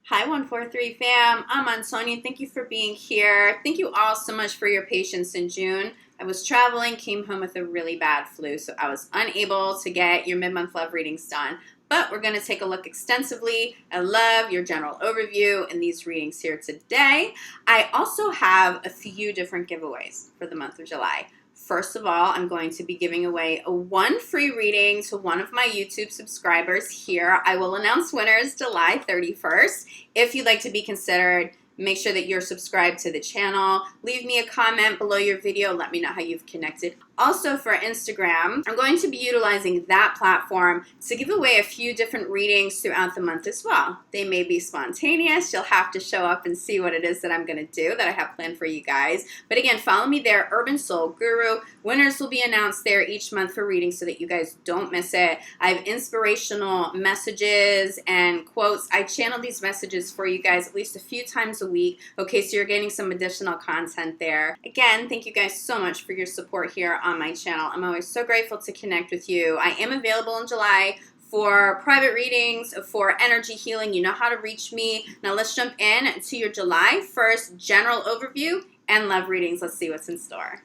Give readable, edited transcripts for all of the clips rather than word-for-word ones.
Hi, 143 fam. I'm Antonia. Thank you for being here. Thank you all so much for your patience in June. I was traveling, came home with a really bad flu, so I was unable to get your mid-month love readings done. But we're going to take a look extensively at love, your general overview, in these readings here today. I also have a few different giveaways for the month of July. First of all, I'm going to be giving away one free reading to one of my YouTube subscribers here. I will announce winners July 31st. If you'd like to be considered, make sure that you're subscribed to the channel. Leave me a comment below your video. Let me know how you've connected. Also for Instagram, I'm going to be utilizing that platform to give away a few different readings throughout the month as well. They may be spontaneous. You'll have to show up and see what it is that I'm going to do that I have planned for you guys. But again, follow me there, Urban Soul Guru. Winners will be announced there each month for readings so that you guys don't miss it. I have inspirational messages and quotes. I channel these messages for you guys at least a few times a week. Okay, so you're getting some additional content there. Again, thank you guys so much for your support here on my channel. I'm always so grateful to connect with you. I am available in July for private readings, for energy healing. You know how to reach me. Now let's jump in to your July 1st general overview and love readings. Let's see what's in store.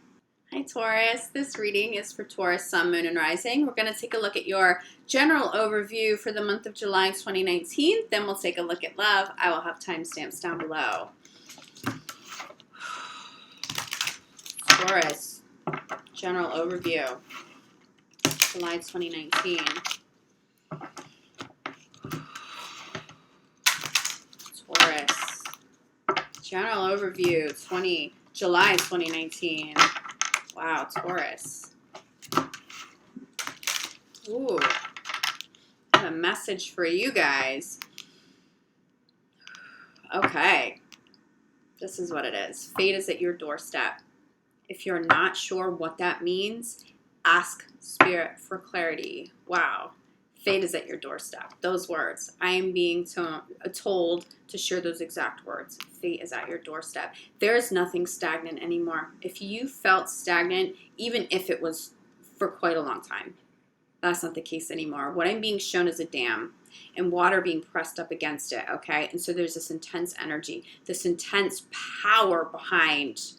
Hi Taurus, this reading is for Taurus, Sun, Moon, and Rising. We're going to take a look at your general overview for the month of July 2019. Then we'll take a look at love. I will have timestamps down below. Taurus, general overview, July 2019. Taurus, general overview, July 2019. Wow, Taurus. Ooh, a message for you guys. Okay, this is what it is. Fate is at your doorstep. If you're not sure what that means, ask Spirit for clarity. Wow. Fate is at your doorstep. Those words. I am being told to share those exact words. Fate is at your doorstep. There is nothing stagnant anymore. If you felt stagnant, even if it was for quite a long time, that's not the case anymore. What I'm being shown is a dam and water being pressed up against it, okay? And so there's this intense energy, this intense power behind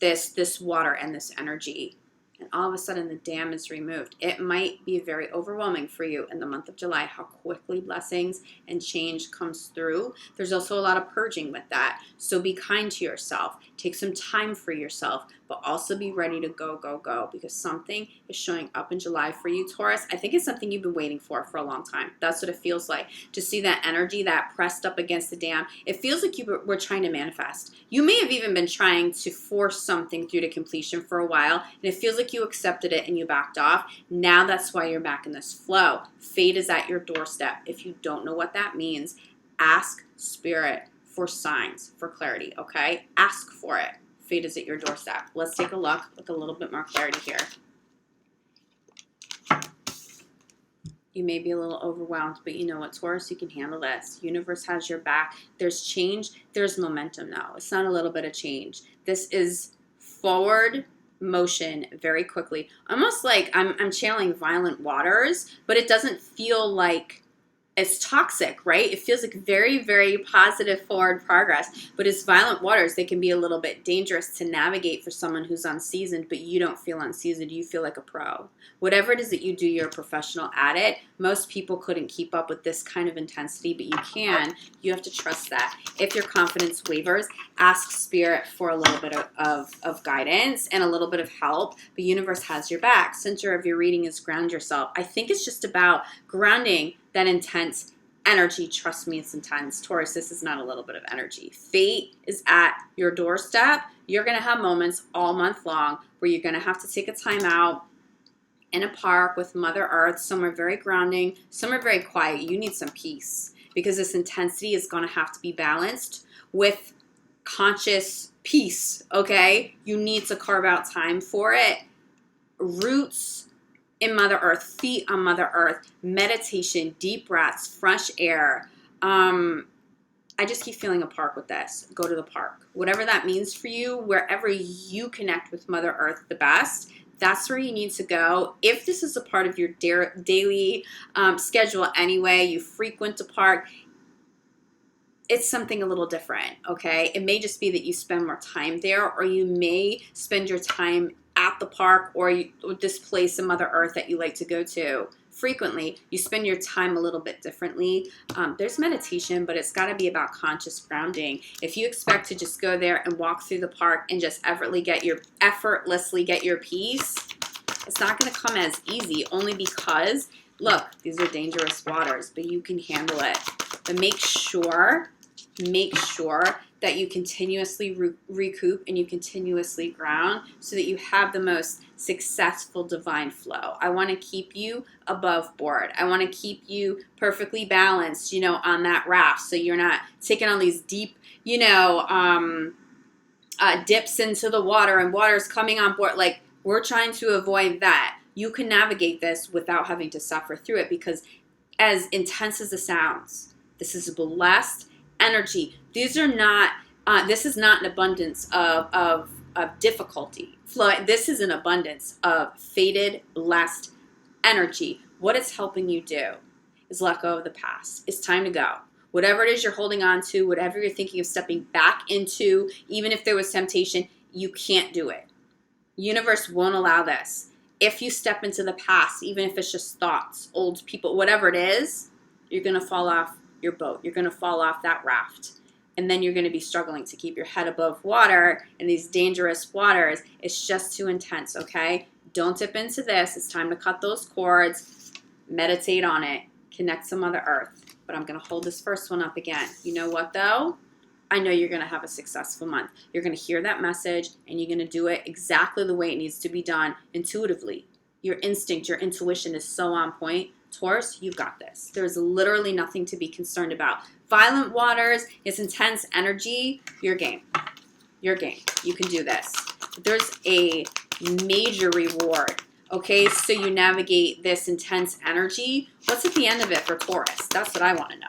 this water and this energy. And all of a sudden the dam is removed. It might be very overwhelming for you in the month of July how quickly blessings and change comes through. There's also a lot of purging with that. So be kind to yourself. Take some time for yourself, but also be ready to go, go, go, because something is showing up in July for you, Taurus. I think it's something you've been waiting for a long time. That's what it feels like. To see that energy that pressed up against the dam, it feels like you were trying to manifest. You may have even been trying to force something through to completion for a while, and it feels like you accepted it and you backed off. Now that's why you're back in this flow. Fate is at your doorstep. If you don't know what that means, ask Spirit for signs, for clarity, okay? Ask for it. Fate is at your doorstep. Let's take a look with a little bit more clarity here. You may be a little overwhelmed, but you know what, Taurus, you can handle this. Universe has your back. There's change. There's momentum now. It's not a little bit of change. This is forward motion very quickly. Almost like I'm channeling violent waters, but it doesn't feel like it's toxic, right? It feels like very, very positive forward progress. But as violent waters, they can be a little bit dangerous to navigate for someone who's unseasoned, but you don't feel unseasoned. You feel like a pro. Whatever it is that you do, you're a professional at it. Most people couldn't keep up with this kind of intensity, but you can. You have to trust that. If your confidence wavers, ask Spirit for a little bit of guidance and a little bit of help. The universe has your back. Center of your reading is ground yourself. I think it's just about grounding that intense energy. Trust me, it's intense. Taurus, this is not a little bit of energy. Fate is at your doorstep. You're going to have moments all month long where you're going to have to take a time out in a park with Mother Earth, somewhere very grounding, somewhere very quiet. You need some peace because this intensity is going to have to be balanced with conscious peace, okay? You need to carve out time for it. Roots in Mother Earth, feet on Mother Earth, meditation, deep breaths, fresh air. I just keep feeling a park with this. Go to the park. Whatever that means for you, wherever you connect with Mother Earth the best, that's where you need to go. If this is a part of your daily schedule anyway, you frequent a park, it's something a little different, okay? It may just be that you spend more time there, or you may spend your time at the park or this place in Mother Earth that you like to go to frequently. You spend your time a little bit differently. There's meditation, but it's got to be about conscious grounding. If you expect to just go there and walk through the park and just effortlessly get your peace, it's not going to come as easy, only because, look, these are dangerous waters, but you can handle it. But make sure that you continuously recoup and you continuously ground so that you have the most successful divine flow. I want to keep you above board. I want to keep you perfectly balanced, on that raft, so you're not taking on these deep, dips into the water and water's coming on board. Like, we're trying to avoid that. You can navigate this without having to suffer through it, because as intense as it sounds, this is blessed energy. These are not, this is not an abundance of difficulty. This is an abundance of fated, blessed energy. What it's helping you do is let go of the past. It's time to go. Whatever it is you're holding on to, whatever you're thinking of stepping back into, even if there was temptation, you can't do it. Universe won't allow this. If you step into the past, even if it's just thoughts, old people, whatever it is, you're going to fall off your boat. You're going to fall off that raft. And then you're going to be struggling to keep your head above water in these dangerous waters. It's just too intense, okay? Don't dip into this. It's time to cut those cords. Meditate on it. Connect to Mother Earth. But I'm going to hold this first one up again. You know what, though? I know you're going to have a successful month. You're going to hear that message, and you're going to do it exactly the way it needs to be done, intuitively. Your instinct, your intuition is so on point. Taurus, you've got this. There's literally nothing to be concerned about. Violent waters, it's intense energy, your game. Your game. You can do this. There's a major reward. Okay, so you navigate this intense energy. What's at the end of it for Taurus? That's what I want to know.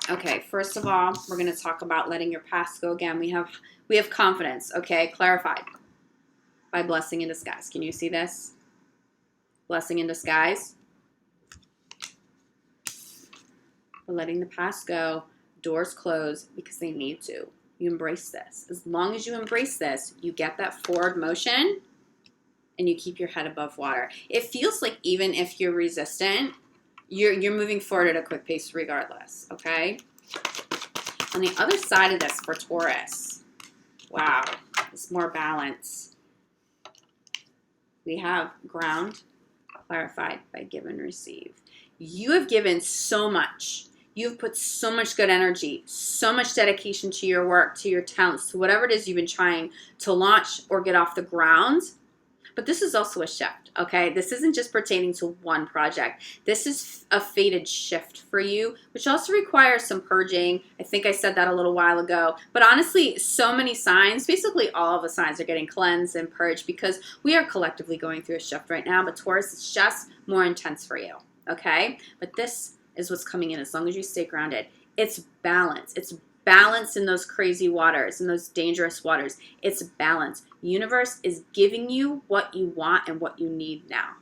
Okay, first of all, we're going to talk about letting your past go again. We have confidence, okay? Clarified by blessing in disguise. Can you see this? Blessing in disguise. We're letting the past go. Doors close because they need to. You embrace this. As long as you embrace this, you get that forward motion and you keep your head above water. It feels like even if you're resistant, you're moving forward at a quick pace regardless, okay? On the other side of this for Taurus, wow, it's more balance. We have ground, clarified by give and receive. You have given so much. You've put so much good energy, so much dedication to your work, to your talents, to whatever it is you've been trying to launch or get off the ground. But this is also a shift, okay? This isn't just pertaining to one project. This is a fated shift for you, which also requires some purging. I think I said that a little while ago. But honestly, so many signs, basically all of the signs are getting cleansed and purged because we are collectively going through a shift right now. But Taurus, it's just more intense for you, okay? But this is what's coming in as long as you stay grounded. It's balance. It's balance in those crazy waters, in those dangerous waters. It's balance. Universe is giving you what you want and what you need now.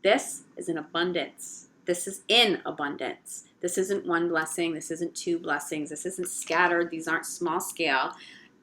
This is an abundance. This is in abundance. This isn't one blessing. This isn't two blessings. This isn't scattered. These aren't small scale.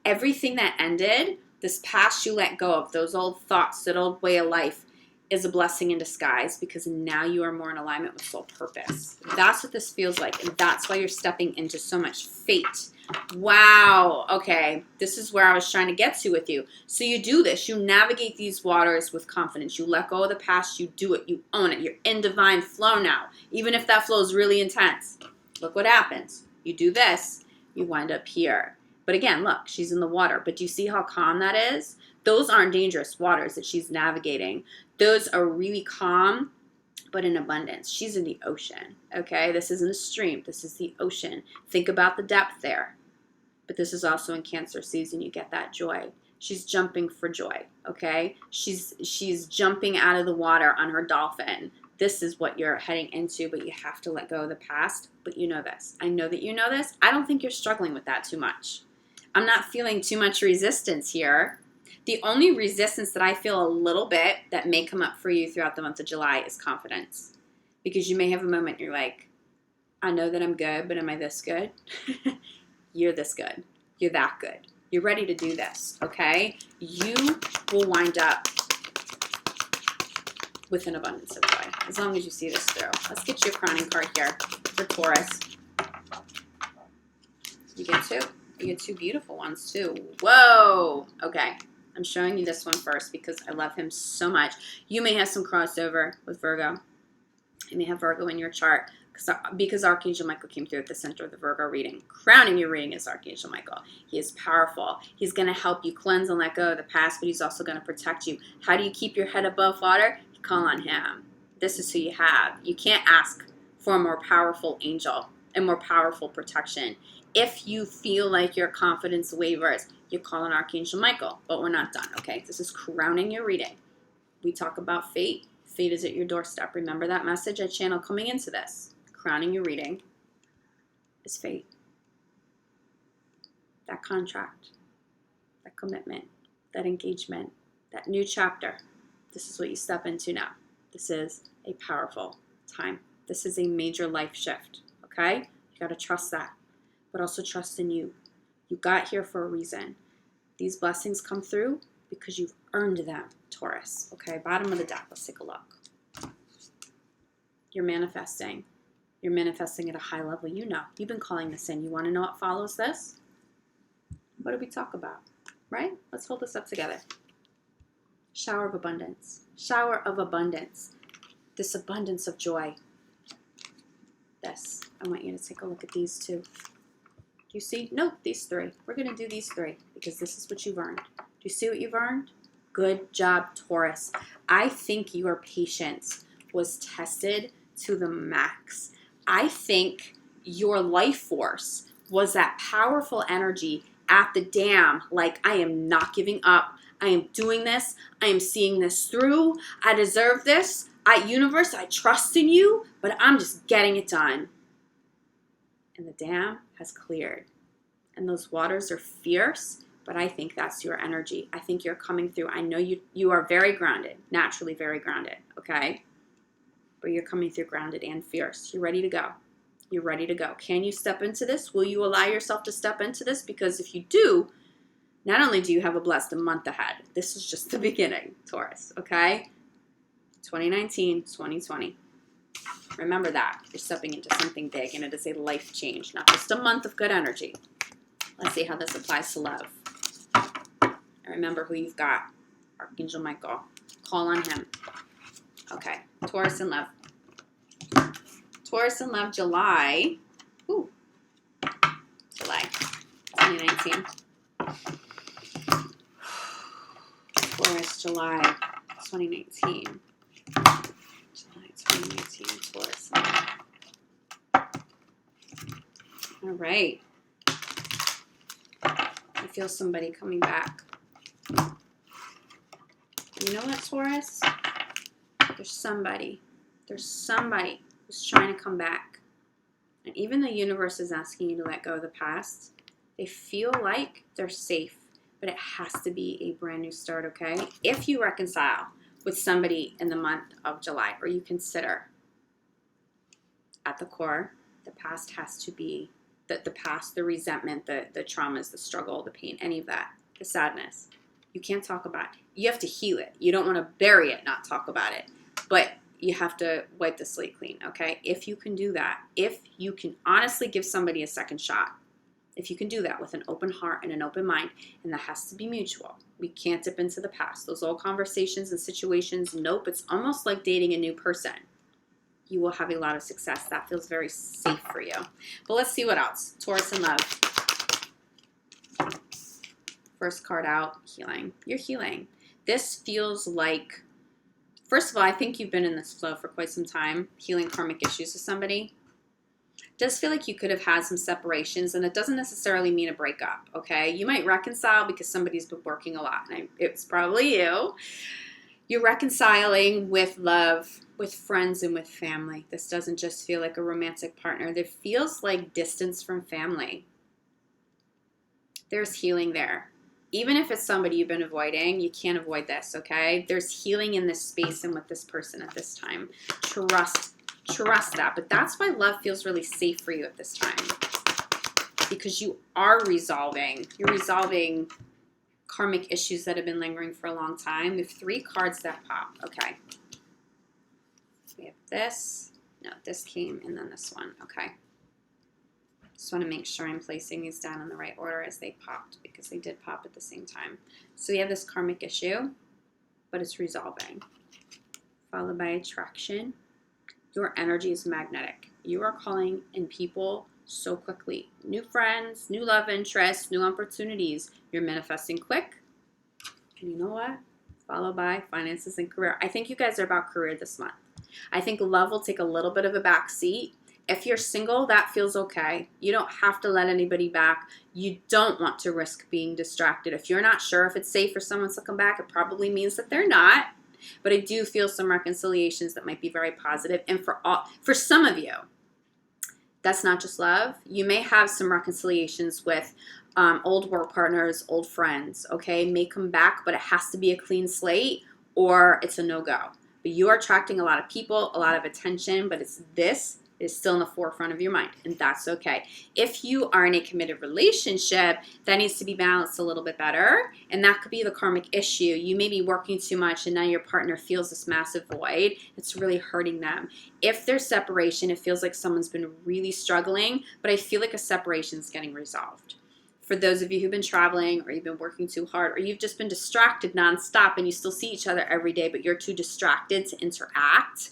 Everything that ended, this past you let go of, those old thoughts, that old way of life, is a blessing in disguise because now you are more in alignment with soul purpose. That's what this feels like, and that's why you're stepping into so much fate. Wow. Okay. This is where I was trying to get to with you. So you do this. You navigate these waters with confidence. You let go of the past. You do it. You own it. You're in divine flow now. Even if that flow is really intense. Look what happens. You do this. You wind up here. But again, look, she's in the water. But do you see how calm that is? Those aren't dangerous waters that she's navigating. Those are really calm, but in abundance. She's in the ocean, okay? This isn't a stream. This is the ocean. Think about the depth there. But this is also in Cancer season. You get that joy. She's jumping for joy, okay? She's jumping out of the water on her dolphin. This is what you're heading into, but you have to let go of the past. But you know this. I know that you know this. I don't think you're struggling with that too much. I'm not feeling too much resistance here. The only resistance that I feel a little bit that may come up for you throughout the month of July is confidence. Because you may have a moment you're like, I know that I'm good, but am I this good? You're this good. You're that good. You're ready to do this, okay? You will wind up with an abundance of joy, as long as you see this through. Let's get you a crowning card here for Taurus. You get two. You get two beautiful ones, too. Whoa! Okay. I'm showing you this one first because I love him so much. You may have some crossover with Virgo. You may have Virgo in your chart because Archangel Michael came through at the center of the Virgo reading. Crowning your reading is Archangel Michael. He is powerful. He's going to help you cleanse and let go of the past, but he's also going to protect you. How do you keep your head above water? You call on him. This is who you have. You can't ask for a more powerful angel and more powerful protection. If you feel like your confidence wavers, you call on Archangel Michael, but we're not done, okay? This is crowning your reading. We talk about fate. Fate is at your doorstep. Remember that message I channel coming into this. Crowning your reading is fate. That contract, that commitment, that engagement, that new chapter. This is what you step into now. This is a powerful time. This is a major life shift, okay? You got to trust that, but also trust in you. You got here for a reason. These blessings come through because you've earned them, Taurus. Okay, bottom of the deck. Let's take a look. You're manifesting. You're manifesting at a high level. You know. You've been calling this in. You want to know what follows this? What did we talk about? Right? Let's hold this up together. Shower of abundance. Shower of abundance. This abundance of joy. This. I want you to take a look at these two. Do you see? Nope, these three. We're going to do these three because this is what you've earned. Do you see what you've earned? Good job, Taurus. I think your patience was tested to the max. I think your life force was that powerful energy at the dam, like I am not giving up. I am doing this. I am seeing this through. I deserve this. Universe, I trust in you, but I'm just getting it done. And the dam has cleared. And those waters are fierce, but I think that's your energy. I think you're coming through. I know you are very grounded, naturally very grounded, okay? But you're coming through grounded and fierce. You're ready to go. You're ready to go. Can you step into this? Will you allow yourself to step into this? Because if you do, not only do you have a blessed month ahead, this is just the beginning, Taurus, okay? 2019, 2020. Remember that. You're stepping into something big, and it is a life change, not just a month of good energy. Let's see how this applies to love. And remember who you've got. Archangel Michael. Call on him. Okay. Taurus in love. Taurus in love, July. Ooh. July 2019. Taurus, July 2019. July 2019, Taurus. All right. I feel somebody coming back. You know what, Taurus? There's somebody who's trying to come back. And even the universe is asking you to let go of the past. They feel like they're safe, but it has to be a brand new start, okay? If you reconcile with somebody in the month of July, or you consider at the core, the past has to be the past, the resentment, the traumas, the struggle, the pain, any of that, the sadness. You can't talk about it. You have to heal it. You don't want to bury it, not talk about it. But you have to wipe the slate clean, okay? If you can do that, if you can honestly give somebody a second shot, if you can do that with an open heart and an open mind, and that has to be mutual. We can't dip into the past. Those old conversations and situations, nope, it's almost like dating a new person. You will have a lot of success. That feels very safe for you. But let's see what else. Taurus in love. First card out, healing. You're healing. This feels like, first of all, I think you've been in this flow for quite some time, healing karmic issues with somebody. It does feel like you could have had some separations, and it doesn't necessarily mean a breakup, okay? You might reconcile because somebody's been working a lot, and it's probably you. You're reconciling with love, with friends, and with family. This doesn't just feel like a romantic partner. It feels like distance from family. There's healing there. Even if it's somebody you've been avoiding, you can't avoid this, okay? There's healing in this space and with this person at this time. Trust Trust that. But that's why love feels really safe for you at this time. Because you are resolving. You're resolving karmic issues that have been lingering for a long time. We have 3 cards that pop. Okay. We have this. No, this came and then this one. Okay. Just want to make sure I'm placing these down in the right order as they popped, because they did pop at the same time. So we have this karmic issue, but it's resolving. Followed by attraction. Your energy is magnetic. You are calling in people so quickly. New friends, new love interests, new opportunities. You're manifesting quick. And you know what? Followed by finances and career. I think you guys are about career this month. I think love will take a little bit of a back seat. If you're single, that feels okay. You don't have to let anybody back. You don't want to risk being distracted. If you're not sure if it's safe for someone to come back, it probably means that they're not. But I do feel some reconciliations that might be very positive. And for some of you, that's not just love. You may have some reconciliations with old work partners, old friends, okay? May come back, but it has to be a clean slate or it's a no-go. But you are attracting a lot of people, a lot of attention, but this is still in the forefront of your mind, and that's okay. If you are in a committed relationship, that needs to be balanced a little bit better, and that could be the karmic issue. You may be working too much, and now your partner feels this massive void. It's really hurting them. If there's separation, it feels like someone's been really struggling, but I feel like a separation is getting resolved. For those of you who've been traveling, or you've been working too hard, or you've just been distracted nonstop, and you still see each other every day, but you're too distracted to interact,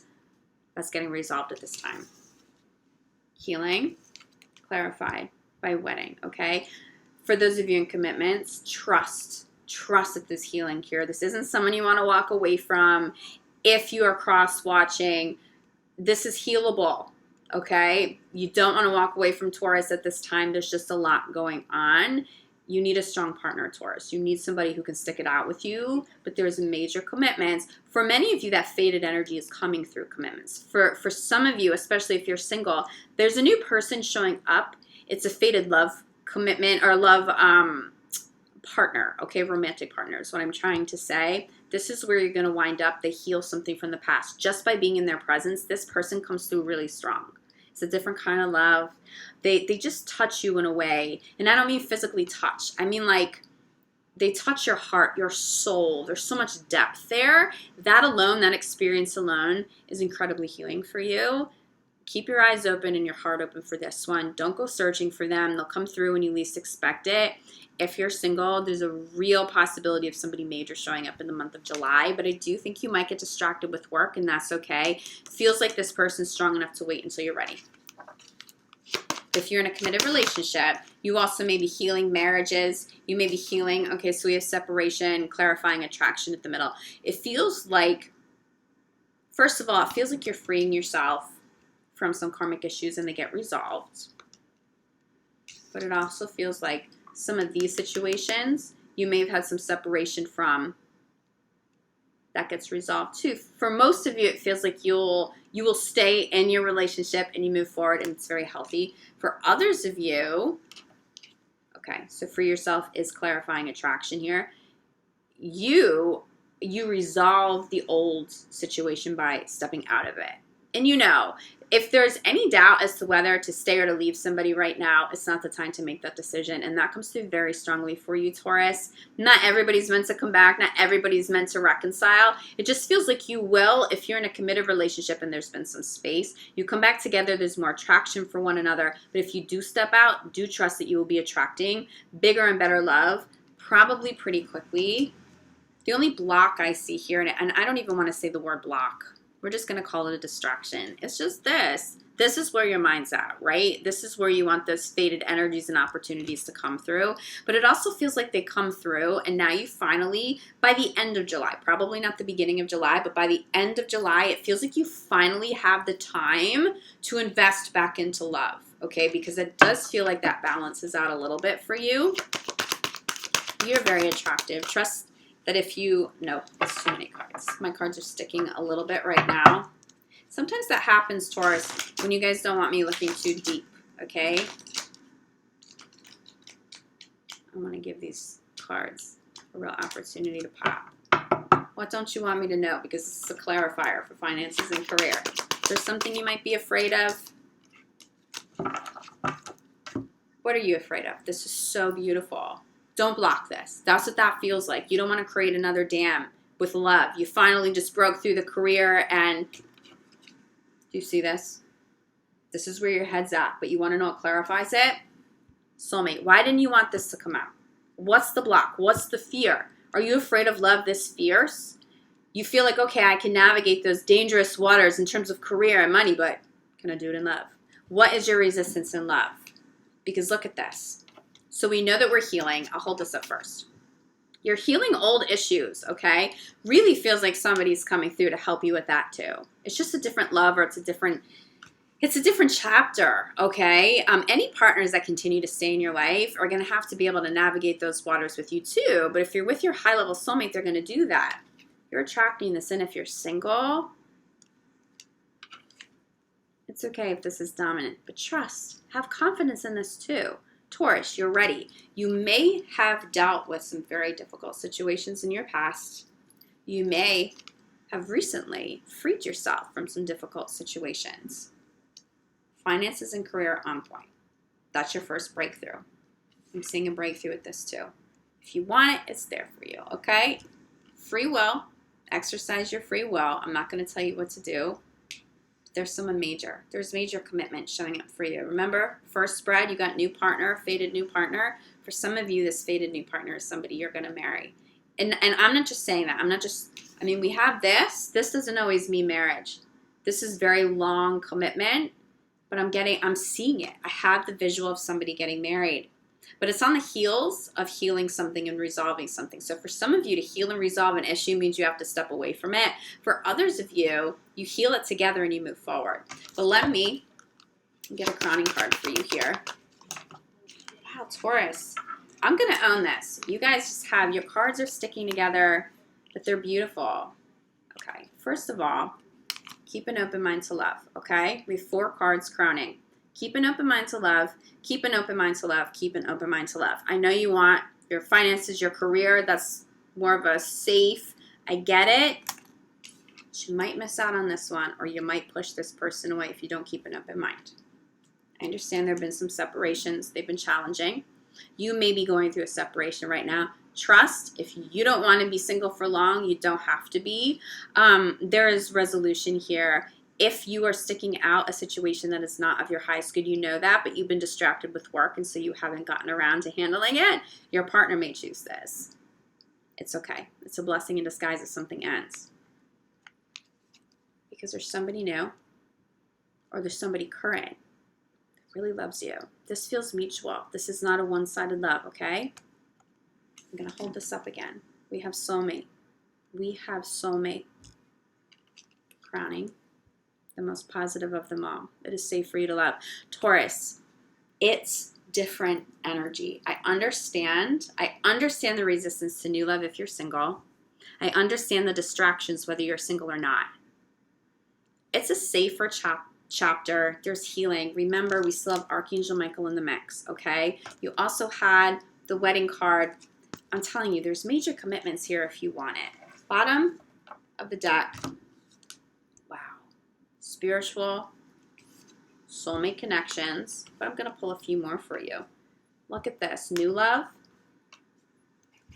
that's getting resolved at this time. Healing, clarified by wedding, okay? For those of you in commitments, trust that there's healing here. This isn't someone you want to walk away from. If you are cross-watching, this is healable, okay? You don't want to walk away from Taurus at this time. There's just a lot going on. You need a strong partner, Taurus. You need somebody who can stick it out with you, but there's major commitments. For many of you, that faded energy is coming through commitments. For some of you, especially if you're single, there's a new person showing up. It's a faded love commitment or love partner, okay? Romantic partner is what I'm trying to say. This is where you're going to wind up. They heal something from the past. Just by being in their presence, this person comes through really strong. It's a different kind of love. They just touch you in a way. And I don't mean physically touch. I mean like they touch your heart, your soul. There's so much depth there. That alone, that experience alone is incredibly healing for you. Keep your eyes open and your heart open for this one. Don't go searching for them. They'll come through when you least expect it. If you're single, there's a real possibility of somebody major showing up in the month of July, but I do think you might get distracted with work, and that's okay. Feels like this person's strong enough to wait until you're ready. If you're in a committed relationship, you also may be healing marriages. You may be healing, okay, so we have separation, clarifying attraction at the middle. It feels like, first of all, it feels like you're freeing yourself from some karmic issues and they get resolved. But it also feels like some of these situations you may have had some separation from that gets resolved too. For most of you, it feels like you will stay in your relationship and you move forward and it's very healthy. For others of you, okay, so for yourself is clarifying attraction here. You resolve the old situation by stepping out of it. And you know, if there's any doubt as to whether to stay or to leave somebody right now, it's not the time to make that decision. And that comes through very strongly for you, Taurus. Not everybody's meant to come back. Not everybody's meant to reconcile. It just feels like you will if you're in a committed relationship and there's been some space. You come back together, there's more attraction for one another. But if you do step out, do trust that you will be attracting bigger and better love, probably pretty quickly. The only block I see here, and I don't even want to say the word block. We're just going to call it a distraction. It's just this. This is where your mind's at, right? This is where you want those faded energies and opportunities to come through. But it also feels like they come through, and now you finally, by the end of July, probably not the beginning of July, but by the end of July, it feels like you finally have the time to invest back into love, okay? Because it does feel like that balances out a little bit for you. You're very attractive. Trust that if you, no, it's too many cards. My cards are sticking a little bit right now. Sometimes that happens, Taurus, when you guys don't want me looking too deep, okay? I want to give these cards a real opportunity to pop. What don't you want me to know? Because this is a clarifier for finances and career. There's something you might be afraid of. What are you afraid of? This is so beautiful. Don't block this. That's what that feels like. You don't want to create another dam with love. You finally just broke through the career and do you see this? This is where your head's at, but you want to know what clarifies it? Soulmate, why didn't you want this to come out? What's the block? What's the fear? Are you afraid of love this fierce? You feel like, okay, I can navigate those dangerous waters in terms of career and money, but can I do it in love? What is your resistance in love? Because look at this. So we know that we're healing. I'll hold this up first. You're healing old issues, okay? Really feels like somebody's coming through to help you with that too. It's just a different love, or it's a different chapter, okay? Any partners that continue to stay in your life are going to have to be able to navigate those waters with you too. But if you're with your high-level soulmate, they're going to do that. You're attracting this in. If you're single, it's okay if this is dominant, but trust. Have confidence in this too. Taurus, you're ready. You may have dealt with some very difficult situations in your past. You may have recently freed yourself from some difficult situations. Finances and career on point. That's your first breakthrough. I'm seeing a breakthrough with this too. If you want it, it's there for you, okay? Free will. Exercise your free will. I'm not going to tell you what to do. There's major commitment showing up for you. Remember, first spread, you got new partner, faded new partner. For some of you, this faded new partner is somebody you're going to marry. And I'm not just saying that. We have this. This doesn't always mean marriage. This is very long commitment. But I'm seeing it. I have the visual of somebody getting married. But it's on the heels of healing something and resolving something. So for some of you, to heal and resolve an issue means you have to step away from it. For others of you, you heal it together and you move forward. But let me get a crowning card for you here. Wow, Taurus. I'm going to own this. You guys just have, your cards are sticking together, but they're beautiful. Okay, first of all, keep an open mind to love, okay? We have 4 cards crowning. Keep an open mind to love. Keep an open mind to love. Keep an open mind to love. I know you want your finances, your career. That's more of a safe. I get it. But you might miss out on this one, or you might push this person away if you don't keep an open mind. I understand there have been some separations. They've been challenging. You may be going through a separation right now. Trust, if you don't want to be single for long, you don't have to be. There is resolution here. If you are sticking out a situation that is not of your highest good, you know that, but you've been distracted with work, and so you haven't gotten around to handling it. Your partner may choose this. It's okay. It's a blessing in disguise if something ends. Because there's somebody new, or there's somebody current that really loves you. This feels mutual. This is not a one-sided love, okay? I'm going to hold this up again. We have soulmate. We have soulmate. Crowning. The most positive of them all. It is safe for you to love. Taurus, it's different energy. I understand the resistance to new love if you're single. I understand the distractions whether you're single or not. It's a safer chapter. There's healing. Remember, we still have Archangel Michael in the mix, okay? You also had the wedding card. I'm telling you, there's major commitments here if you want it. Bottom of the deck. Wow. Spiritual, soulmate connections. But I'm going to pull a few more for you. Look at this. New love.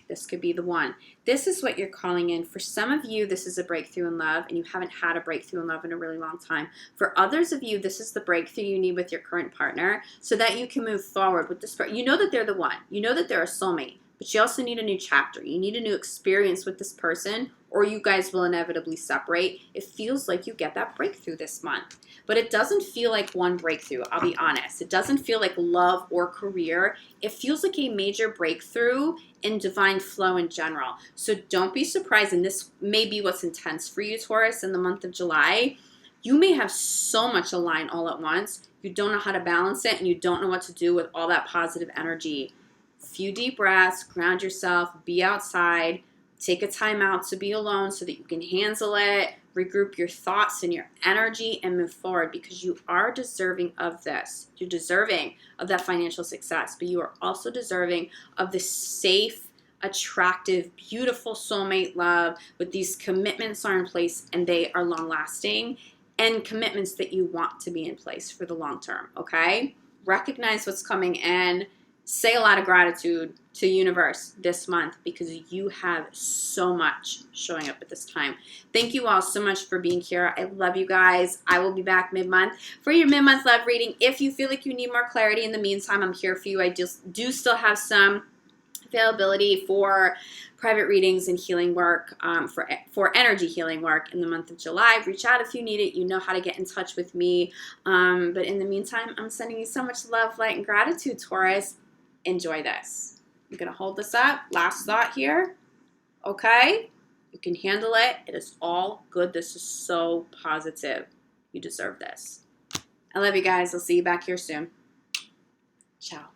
This could be the one. This is what you're calling in. For some of you, this is a breakthrough in love, and you haven't had a breakthrough in love in a really long time. For others of you, this is the breakthrough you need with your current partner so that you can move forward with this. You know that they're the one. You know that they're a soulmate, but you also need a new chapter. You need a new experience with this person, or you guys will inevitably separate. It feels like you get that breakthrough this month, but it doesn't feel like one breakthrough. I'll be honest. It doesn't feel like love or career. It feels like a major breakthrough in divine flow in general. So don't be surprised, and this may be what's intense for you, Taurus, in the month of July. You may have so much align all at once. You don't know how to balance it, and you don't know what to do with all that positive energy. Few deep breaths, ground yourself, be outside, take a time out to be alone so that you can handle it, regroup your thoughts and your energy, and move forward, because you are deserving of this. You're deserving of that financial success, but you are also deserving of this safe, attractive, beautiful soulmate love with these commitments are in place and they are long lasting. and commitments that you want to be in place for the long term, okay? Recognize what's coming in. Say a lot of gratitude to universe this month because you have so much showing up at this time. Thank you all so much for being here. I love you guys. I will be back mid-month for your mid-month love reading. If you feel like you need more clarity in the meantime, I'm here for you. I just do still have some availability for private readings and healing work, for energy healing work in the month of July. Reach out if you need it. You know how to get in touch with me. But in the meantime, I'm sending you so much love, light, and gratitude, Taurus. Enjoy this. I'm going to hold this up. Last thought here. Okay? You can handle it. It is all good. This is so positive. You deserve this. I love you guys. I'll see you back here soon. Ciao.